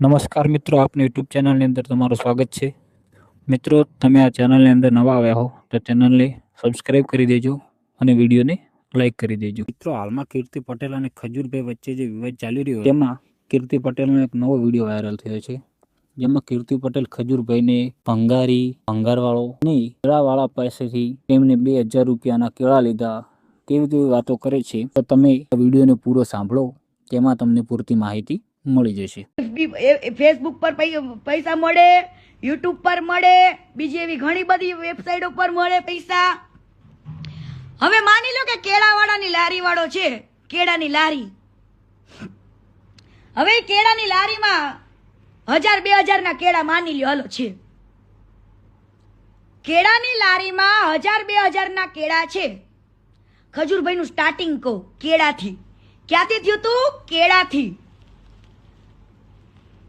નમસ્કાર મિત્રો, આપની યુટ્યુબ ચેનલની અંદર તમારું સ્વાગત છે. મિત્રો, તમે આ ચેનલની અંદર નવા આવ્યા હો તો ચેનલને સબસ્ક્રાઇબ કરી દેજો અને વિડીયોને લાઇક કરી દેજો. મિત્રો, હાલમાં કીર્તિ પટેલ અને ખજૂરભાઈ વચ્ચે જે વિવાદ ચાલી રહ્યો તેમાં કીર્તિ પટેલનો એક નવો વિડીયો વાયરલ થયો છે, જેમાં કીર્તિ પટેલ ખજૂરભાઈને ભંગારવાળો નહીં કેળાવાળા પાસેથી તેમને 2000 રૂપિયાના કેળા લીધા તેવી વાતો કરે છે. તો તમે આ વિડીયોને પૂરો સાંભળો, તેમાં તમને પૂરતી માહિતી મળી જશે. ફેસબુક પર પૈસા મળે, યુટ્યુબ પર મળે, બીજી એવી ઘણી બધી વેબસાઇટો પર મળે પૈસા. હવે માની લો કે કેળાવાળાની લારી વાળો છે, કેળાની લારી. હવે કેળાની લારીમાં 1000-2000 ના કેળા માની લ્યો હાલો છે. કેળાની લારીમાં 1000-2000 ના કેળા છે. ખજૂરભાઈ નું સ્ટાર્ટિંગ કહું કેળાથી. ક્યાંથી થયું તું? કેળાથી.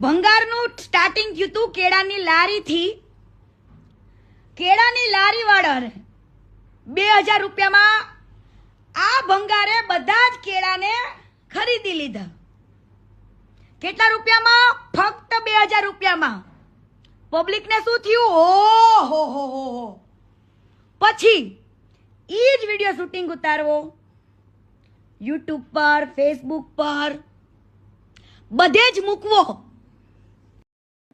ભંગારનું સ્ટાર્ટિંગ થયું તું કેળાની લારીથી. કેળાની લારી વાળાને 2000 રૂપિયામાં આ ભંગારે બધા જ કેળાને ખરીદી લીધા. કેટલા રૂપિયામાં? ફક્ત 2000 રૂપિયામાં. પબ્લિકને શું થયું? ઓહો હો હો. પછી ઈ જ વિડીયો શૂટિંગ ઉતારવો યુટ્યુબ પર, ફેસબુક પર, બધે જ મૂકવો.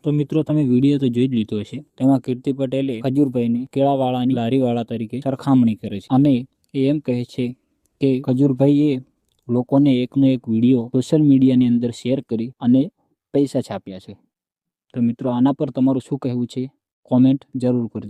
તો મિત્રો, તમે વિડીયો તો જોઈ જ લીધો હશે. તેમાં કીર્તિ પટેલે ખજૂરભાઈને કેળાવાળાની લારીવાળા તરીકે સરખામણી કરે છે અને એમ કહે છે કે ખજૂરભાઈએ લોકોને એકનો એક વિડીયો સોશિયલ મીડિયાની અંદર શેર કરી અને પૈસા છાપ્યા છે. તો મિત્રો, આના પર તમારું શું કહેવું છે? કોમેન્ટ જરૂર કરજો.